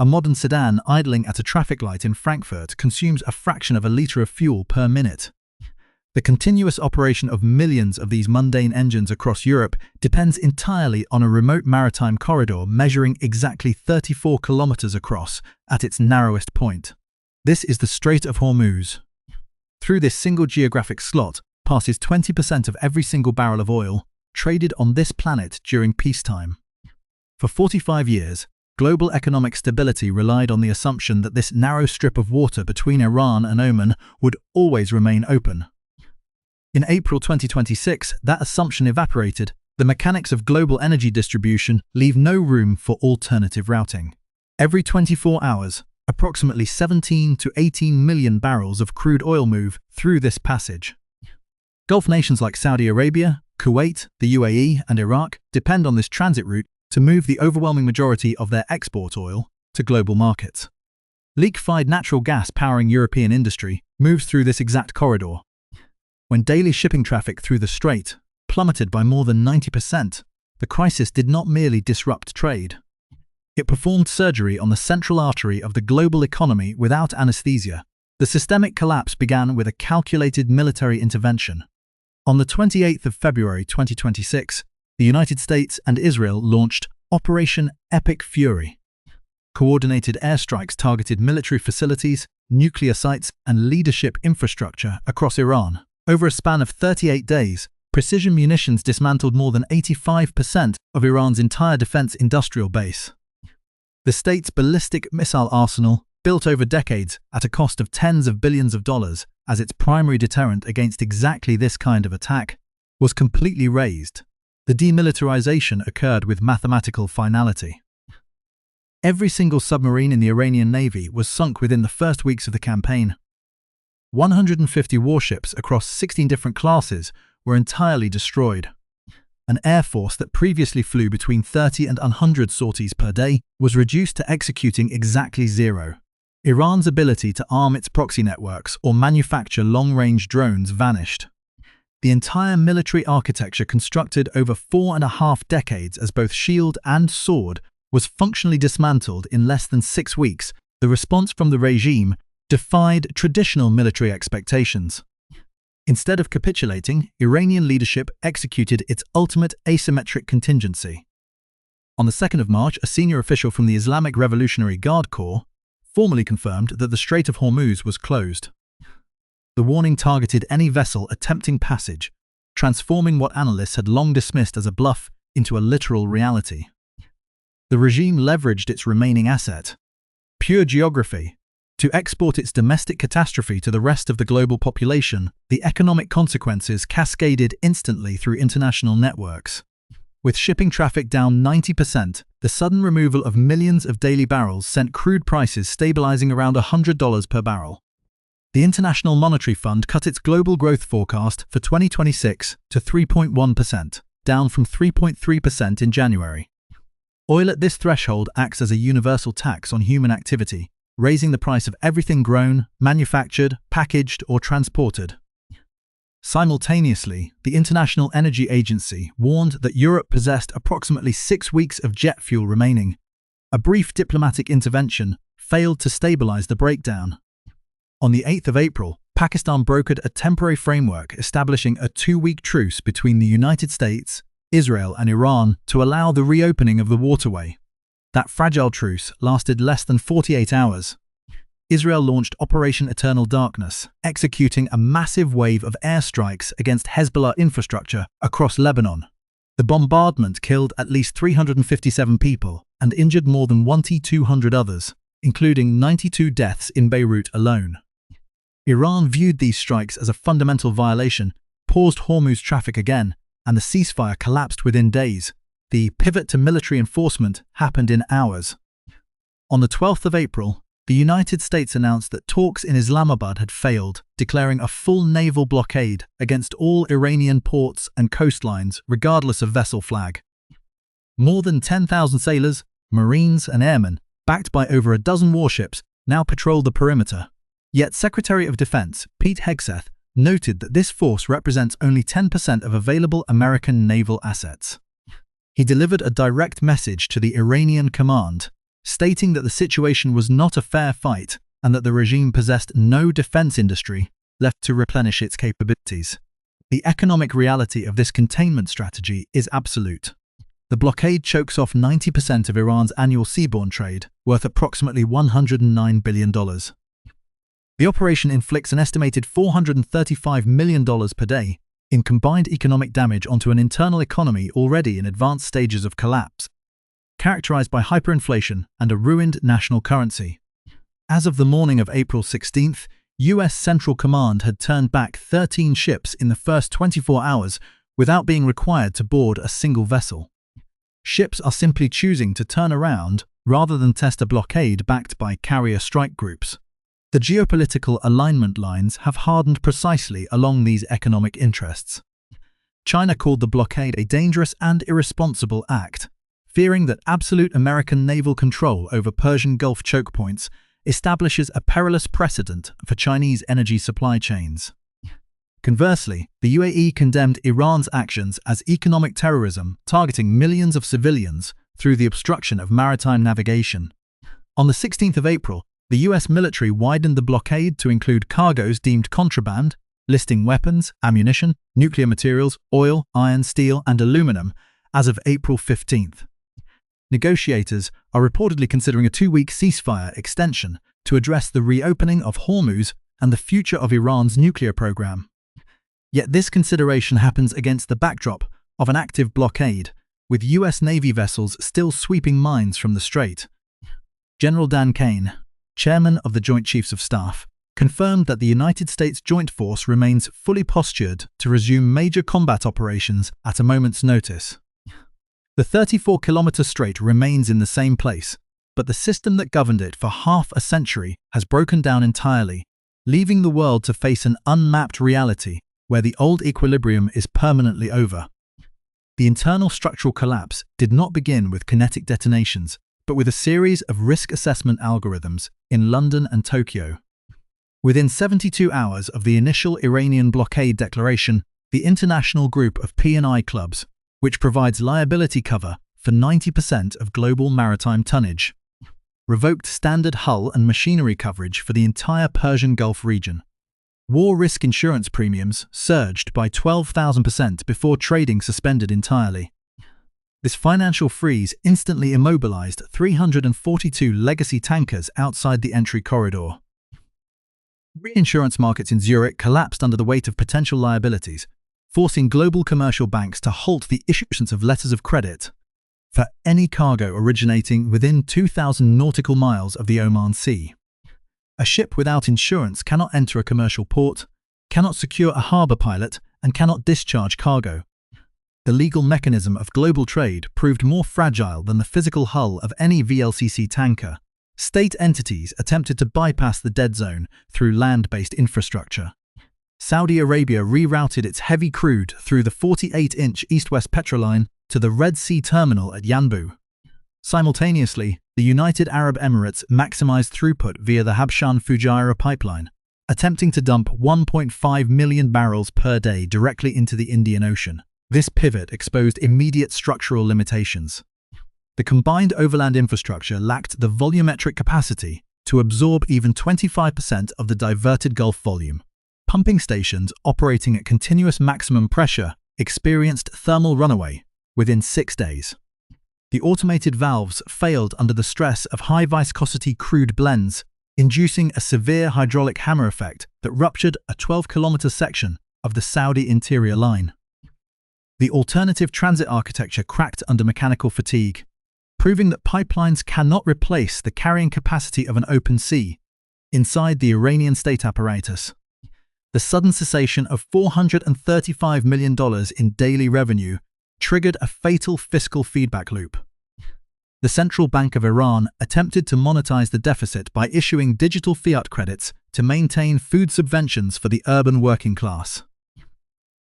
A modern sedan idling at a traffic light in Frankfurt consumes a fraction of a liter of fuel per minute. The continuous operation of millions of these mundane engines across Europe depends entirely on a remote maritime corridor measuring exactly 34 kilometers across at its narrowest point. This is the Strait of Hormuz. Through this single geographic slot passes 20% of every single barrel of oil traded on this planet during peacetime. For 45 years, global economic stability relied on the assumption that this narrow strip of water between Iran and Oman would always remain open. In April 2026, that assumption evaporated. The mechanics of global energy distribution leave no room for alternative routing. Every 24 hours, approximately 17 to 18 million barrels of crude oil move through this passage. Gulf nations like Saudi Arabia, Kuwait, the UAE, and Iraq depend on this transit route to move the overwhelming majority of their export oil to global markets. Liquefied natural gas powering European industry moves through this exact corridor. When daily shipping traffic through the strait plummeted by more than 90%, the crisis did not merely disrupt trade. It performed surgery on the central artery of the global economy without anesthesia. The systemic collapse began with a calculated military intervention. On the 28th of February 2026, the United States and Israel launched Operation Epic Fury. Coordinated airstrikes targeted military facilities, nuclear sites, and leadership infrastructure across Iran. Over a span of 38 days, precision munitions dismantled more than 85% of Iran's entire defense industrial base. The state's ballistic missile arsenal, built over decades at a cost of tens of billions of dollars as its primary deterrent against exactly this kind of attack, was completely razed. The demilitarization occurred with mathematical finality. Every single submarine in the Iranian Navy was sunk within the first weeks of the campaign. 150 warships across 16 different classes were entirely destroyed. An air force that previously flew between 30 and 100 sorties per day was reduced to executing exactly 0. Iran's ability to arm its proxy networks or manufacture long-range drones vanished. The entire military architecture constructed over 4.5 decades as both shield and sword was functionally dismantled in less than 6 weeks. The response from the regime defied traditional military expectations. Instead of capitulating, Iranian leadership executed its ultimate asymmetric contingency. On the 2nd of March, a senior official from the Islamic Revolutionary Guard Corps formally confirmed that the Strait of Hormuz was closed. The warning targeted any vessel attempting passage, transforming what analysts had long dismissed as a bluff into a literal reality. The regime leveraged its remaining asset, pure geography, to export its domestic catastrophe to the rest of the global population. The economic consequences cascaded instantly through international networks. With shipping traffic down 90%, the sudden removal of millions of daily barrels sent crude prices stabilizing around $100 per barrel. The International Monetary Fund cut its global growth forecast for 2026 to 3.1%, down from 3.3% in January. Oil at this threshold acts as a universal tax on human activity, raising the price of everything grown, manufactured, packaged, or transported. Simultaneously, the International Energy Agency warned that Europe possessed approximately 6 weeks of jet fuel remaining. A brief diplomatic intervention failed to stabilize the breakdown. On the 8th of April, Pakistan brokered a temporary framework establishing a 2-week truce between the United States, Israel, and Iran to allow the reopening of the waterway. That fragile truce lasted less than 48 hours. Israel launched Operation Eternal Darkness, executing a massive wave of airstrikes against Hezbollah infrastructure across Lebanon. The bombardment killed at least 357 people and injured more than 1,200 others, including 92 deaths in Beirut alone. Iran viewed these strikes as a fundamental violation, paused Hormuz traffic again, and the ceasefire collapsed within days. The pivot to military enforcement happened in hours. On the 12th of April, the United States announced that talks in Islamabad had failed, declaring a full naval blockade against all Iranian ports and coastlines, regardless of vessel flag. More than 10,000 sailors, marines, and airmen, backed by over a dozen warships, now patrolled the perimeter. Yet Secretary of Defense Pete Hegseth noted that this force represents only 10% of available American naval assets. He delivered a direct message to the Iranian command: stating that the situation was not a fair fight and that the regime possessed no defense industry left to replenish its capabilities. The economic reality of this containment strategy is absolute. The blockade chokes off 90% of Iran's annual seaborne trade, worth approximately $109 billion. The operation inflicts an estimated $435 million per day in combined economic damage onto an internal economy already in advanced stages of collapse, characterized by hyperinflation and a ruined national currency. As of the morning of April 16th, US Central Command had turned back 13 ships in the first 24 hours without being required to board a single vessel. Ships are simply choosing to turn around rather than test a blockade backed by carrier strike groups. The geopolitical alignment lines have hardened precisely along these economic interests. China called the blockade a dangerous and irresponsible act, fearing that absolute American naval control over Persian Gulf choke points establishes a perilous precedent for Chinese energy supply chains. Conversely, the UAE condemned Iran's actions as economic terrorism targeting millions of civilians through the obstruction of maritime navigation. On the 16th of April, the US military widened the blockade to include cargoes deemed contraband, listing weapons, ammunition, nuclear materials, oil, iron, steel, and aluminum as of April 15th. Negotiators are reportedly considering a 2-week ceasefire extension to address the reopening of Hormuz and the future of Iran's nuclear program. Yet this consideration happens against the backdrop of an active blockade, with US Navy vessels still sweeping mines from the strait. General Dan Kane, chairman of the Joint Chiefs of Staff, confirmed that the United States Joint Force remains fully postured to resume major combat operations at a moment's notice. The 34-kilometer strait remains in the same place, but the system that governed it for half a century has broken down entirely, leaving the world to face an unmapped reality where the old equilibrium is permanently over. The internal structural collapse did not begin with kinetic detonations, but with a series of risk assessment algorithms in London and Tokyo. Within 72 hours of the initial Iranian blockade declaration, the international group of P&I clubs, which provides liability cover for 90% of global maritime tonnage, revoked standard hull and machinery coverage for the entire Persian Gulf region. War risk insurance premiums surged by 12,000% before trading suspended entirely. This financial freeze instantly immobilized 342 legacy tankers outside the entry corridor. Reinsurance markets in Zurich collapsed under the weight of potential liabilities, forcing global commercial banks to halt the issuance of letters of credit for any cargo originating within 2,000 nautical miles of the Oman Sea. A ship without insurance cannot enter a commercial port, cannot secure a harbour pilot, and cannot discharge cargo. The legal mechanism of global trade proved more fragile than the physical hull of any VLCC tanker. State entities attempted to bypass the dead zone through land-based infrastructure. Saudi Arabia rerouted its heavy crude through the 48-inch east-west petroline to the Red Sea terminal at Yanbu. Simultaneously, the United Arab Emirates maximized throughput via the Habshan-Fujairah pipeline, attempting to dump 1.5 million barrels per day directly into the Indian Ocean. This pivot exposed immediate structural limitations. The combined overland infrastructure lacked the volumetric capacity to absorb even 25% of the diverted Gulf volume. Pumping stations operating at continuous maximum pressure experienced thermal runaway within 6 days. The automated valves failed under the stress of high viscosity crude blends, inducing a severe hydraulic hammer effect that ruptured a 12-kilometer section of the Saudi interior line. The alternative transit architecture cracked under mechanical fatigue, proving that pipelines cannot replace the carrying capacity of an open sea inside the Iranian state apparatus. The sudden cessation of $435 million in daily revenue triggered a fatal fiscal feedback loop. The Central Bank of Iran attempted to monetize the deficit by issuing digital fiat credits to maintain food subventions for the urban working class.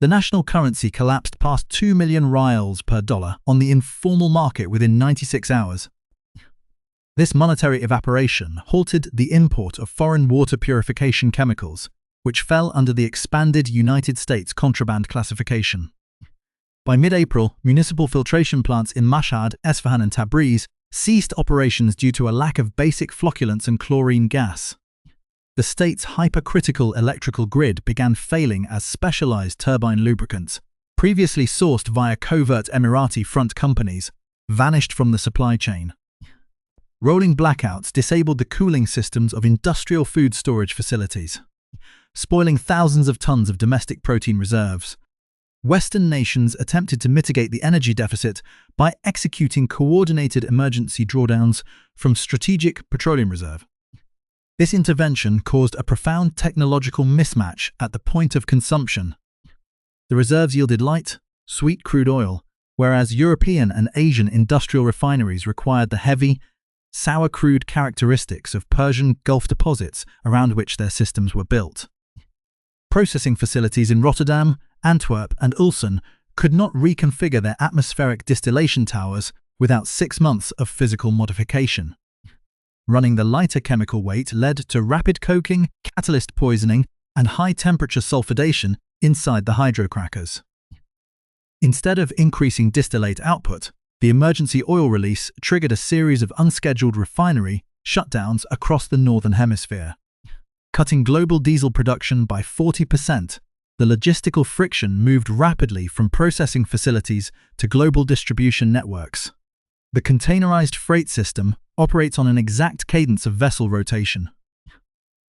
The national currency collapsed past 2 million rials per dollar on the informal market within 96 hours. This monetary evaporation halted the import of foreign water purification chemicals, which fell under the expanded United States contraband classification. By mid-April, municipal filtration plants in Mashhad, Esfahan and Tabriz ceased operations due to a lack of basic flocculants and chlorine gas. The state's hypercritical electrical grid began failing as specialized turbine lubricants, previously sourced via covert Emirati front companies, vanished from the supply chain. Rolling blackouts disabled the cooling systems of industrial food storage facilities, spoiling thousands of tons of domestic protein reserves. Western nations attempted to mitigate the energy deficit by executing coordinated emergency drawdowns from strategic petroleum reserve. This intervention caused a profound technological mismatch at the point of consumption. The reserves yielded light, sweet crude oil, whereas European and Asian industrial refineries required the heavy, sour crude characteristics of Persian Gulf deposits around which their systems were built. Processing facilities in Rotterdam, Antwerp, and Ulsan could not reconfigure their atmospheric distillation towers without 6 months of physical modification. Running the lighter chemical weight led to rapid coking, catalyst poisoning, and high-temperature sulfidation inside the hydrocrackers. Instead of increasing distillate output, the emergency oil release triggered a series of unscheduled refinery shutdowns across the Northern Hemisphere. Cutting global diesel production by 40%, the logistical friction moved rapidly from processing facilities to global distribution networks. The containerized freight system operates on an exact cadence of vessel rotation.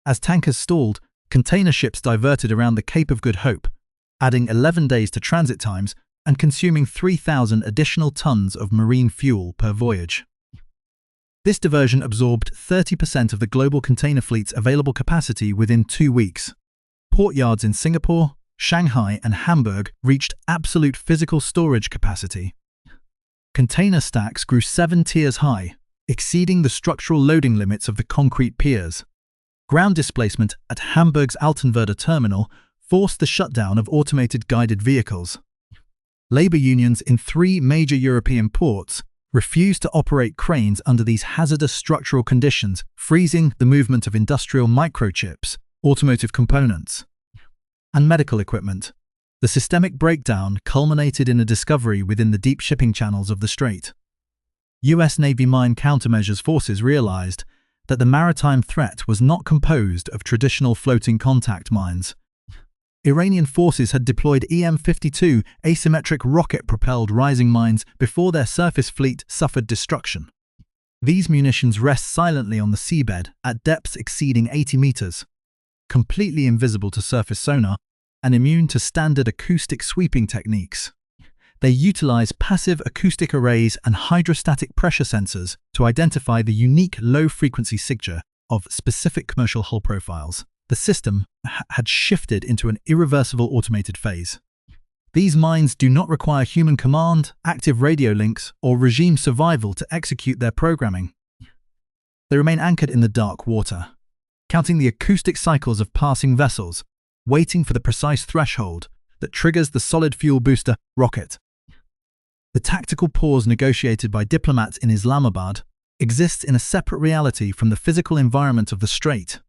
As tankers stalled, container ships diverted around the Cape of Good Hope, adding 11 days to transit times and consuming 3,000 additional tons of marine fuel per voyage. This diversion absorbed 30% of the global container fleet's available capacity within 2 weeks. Port yards in Singapore, Shanghai, and Hamburg reached absolute physical storage capacity. Container stacks grew 7 tiers high, exceeding the structural loading limits of the concrete piers. Ground displacement at Hamburg's Altenwerder terminal forced the shutdown of automated guided vehicles. Labor unions in 3 major European ports refused to operate cranes under these hazardous structural conditions, freezing the movement of industrial microchips, automotive components, and medical equipment. The systemic breakdown culminated in a discovery within the deep shipping channels of the Strait. US Navy mine countermeasures forces realized that the maritime threat was not composed of traditional floating contact mines. Iranian forces had deployed EM-52 asymmetric rocket-propelled rising mines before their surface fleet suffered destruction. These munitions rest silently on the seabed at depths exceeding 80 meters, completely invisible to surface sonar and immune to standard acoustic sweeping techniques. They utilize passive acoustic arrays and hydrostatic pressure sensors to identify the unique low-frequency signature of specific commercial hull profiles. The system had shifted into an irreversible automated phase. These mines do not require human command, active radio links, or regime survival to execute their programming. They remain anchored in the dark water, counting the acoustic cycles of passing vessels, waiting for the precise threshold that triggers the solid fuel booster rocket. The tactical pause negotiated by diplomats in Islamabad exists in a separate reality from the physical environment of the Strait.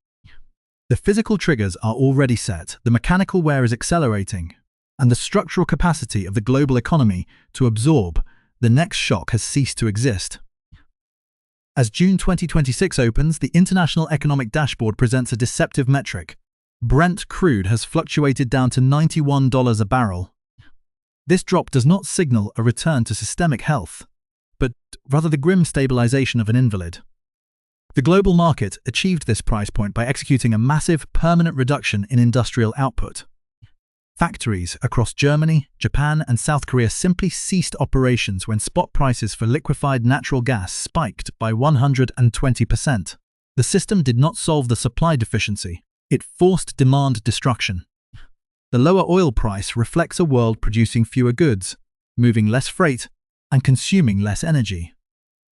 The physical triggers are already set, the mechanical wear is accelerating, and the structural capacity of the global economy to absorb the next shock has ceased to exist. As June 2026 opens, the International Economic Dashboard presents a deceptive metric. Brent crude has fluctuated down to $91 a barrel. This drop does not signal a return to systemic health, but rather the grim stabilization of an invalid. The global market achieved this price point by executing a massive permanent reduction in industrial output. Factories across Germany, Japan, and South Korea simply ceased operations when spot prices for liquefied natural gas spiked by 120%. The system did not solve the supply deficiency, it forced demand destruction. The lower oil price reflects a world producing fewer goods, moving less freight, and consuming less energy.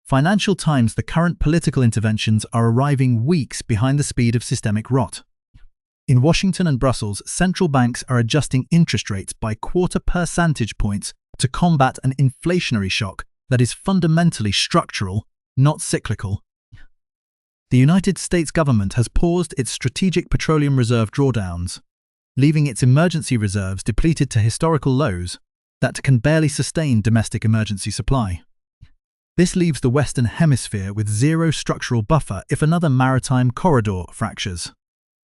Financial Times: the current political interventions are arriving weeks behind the speed of systemic rot. In Washington and Brussels, central banks are adjusting interest rates by 0.25 percentage points to combat an inflationary shock that is fundamentally structural, not cyclical. The United States government has paused its strategic petroleum reserve drawdowns, leaving its emergency reserves depleted to historical lows that can barely sustain domestic emergency supply. This leaves the Western Hemisphere with zero structural buffer if another maritime corridor fractures.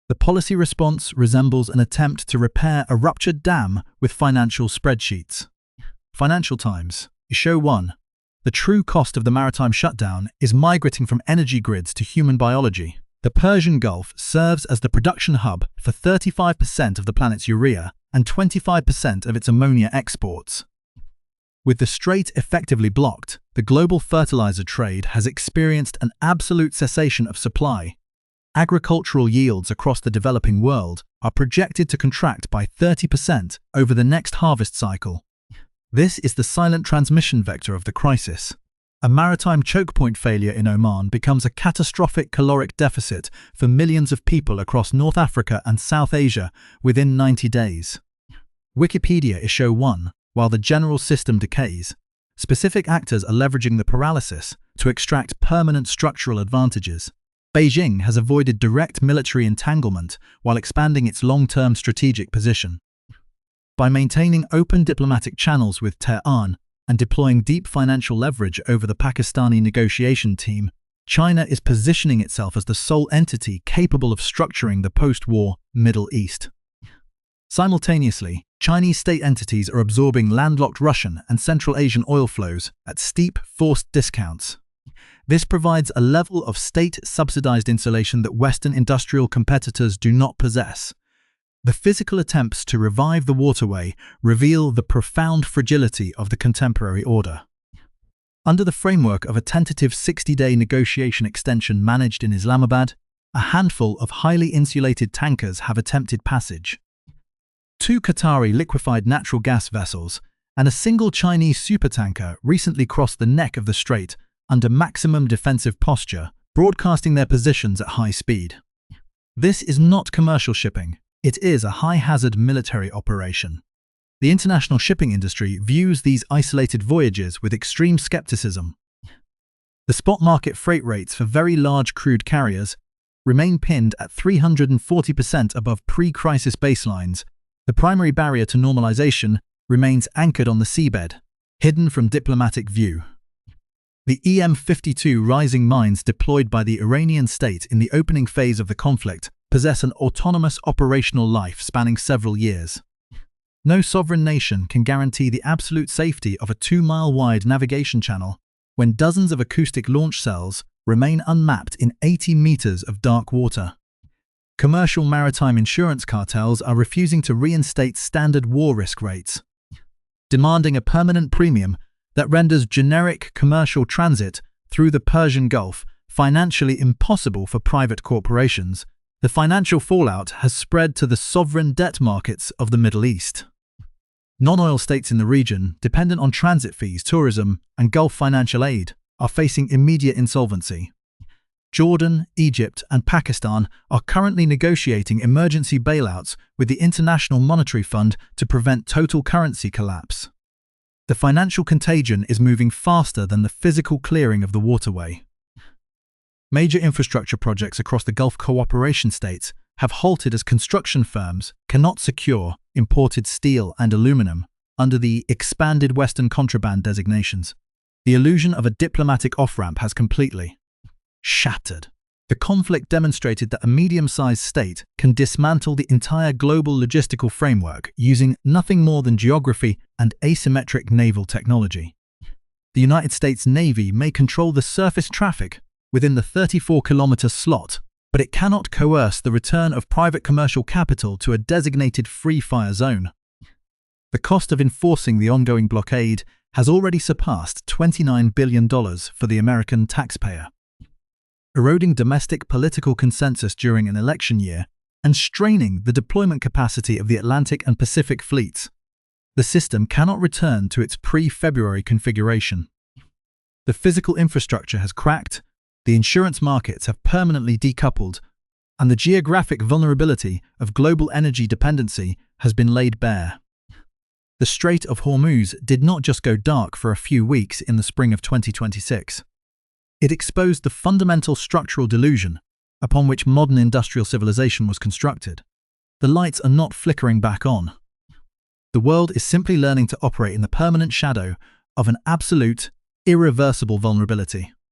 The policy response resembles an attempt to repair a ruptured dam with financial spreadsheets. Financial Times, Issue 1. The true cost of the maritime shutdown is migrating from energy grids to human biology. The Persian Gulf serves as the production hub for 35% of the planet's urea and 25% of its ammonia exports. With the strait effectively blocked, the global fertilizer trade has experienced an absolute cessation of supply. Agricultural yields across the developing world are projected to contract by 30% over the next harvest cycle. This is the silent transmission vector of the crisis. A maritime choke point failure in Oman becomes a catastrophic caloric deficit for millions of people across North Africa and South Asia within 90 days. Wikipedia Issue 1. While the general system decays, specific actors are leveraging the paralysis to extract permanent structural advantages. Beijing has avoided direct military entanglement while expanding its long-term strategic position. By maintaining open diplomatic channels with Tehran and deploying deep financial leverage over the Pakistani negotiation team, China is positioning itself as the sole entity capable of structuring the post-war Middle East. Simultaneously, Chinese state entities are absorbing landlocked Russian and Central Asian oil flows at steep, forced discounts. This provides a level of state-subsidized insulation that Western industrial competitors do not possess. The physical attempts to revive the waterway reveal the profound fragility of the contemporary order. Under the framework of a tentative 60-day negotiation extension managed in Islamabad, a handful of highly insulated tankers have attempted passage. 2 Qatari liquefied natural gas vessels and a single Chinese supertanker recently crossed the neck of the strait under maximum defensive posture, broadcasting their positions at high speed. This is not commercial shipping, it is a high-hazard military operation. The international shipping industry views these isolated voyages with extreme skepticism. The spot market freight rates for very large crude carriers remain pinned at 340% above pre-crisis baselines. The primary barrier to normalization remains anchored on the seabed, hidden from diplomatic view. The EM-52 rising mines deployed by the Iranian state in the opening phase of the conflict possess an autonomous operational life spanning several years. No sovereign nation can guarantee the absolute safety of a 2-mile-wide navigation channel when dozens of acoustic launch cells remain unmapped in 80 meters of dark water. Commercial maritime insurance cartels are refusing to reinstate standard war risk rates, demanding a permanent premium that renders generic commercial transit through the Persian Gulf financially impossible for private corporations. The financial fallout has spread to the sovereign debt markets of the Middle East. Non-oil states in the region, dependent on transit fees, tourism, and Gulf financial aid, are facing immediate insolvency. Jordan, Egypt, and Pakistan are currently negotiating emergency bailouts with the International Monetary Fund to prevent total currency collapse. The financial contagion is moving faster than the physical clearing of the waterway. Major infrastructure projects across the Gulf cooperation states have halted as construction firms cannot secure imported steel and aluminum under the expanded Western contraband designations. The illusion of a diplomatic off-ramp has completely shattered. The conflict demonstrated that a medium-sized state can dismantle the entire global logistical framework using nothing more than geography and asymmetric naval technology. The United States Navy may control the surface traffic within the 34-kilometer slot, but it cannot coerce the return of private commercial capital to a designated free-fire zone. The cost of enforcing the ongoing blockade has already surpassed $29 billion for the American taxpayer, eroding domestic political consensus during an election year and straining the deployment capacity of the Atlantic and Pacific fleets. The system cannot return to its pre-February configuration. The physical infrastructure has cracked, the insurance markets have permanently decoupled, and the geographic vulnerability of global energy dependency has been laid bare. The Strait of Hormuz did not just go dark for a few weeks in the spring of 2026. It exposed the fundamental structural delusion upon which modern industrial civilization was constructed. The lights are not flickering back on. The world is simply learning to operate in the permanent shadow of an absolute, Irreversible vulnerability.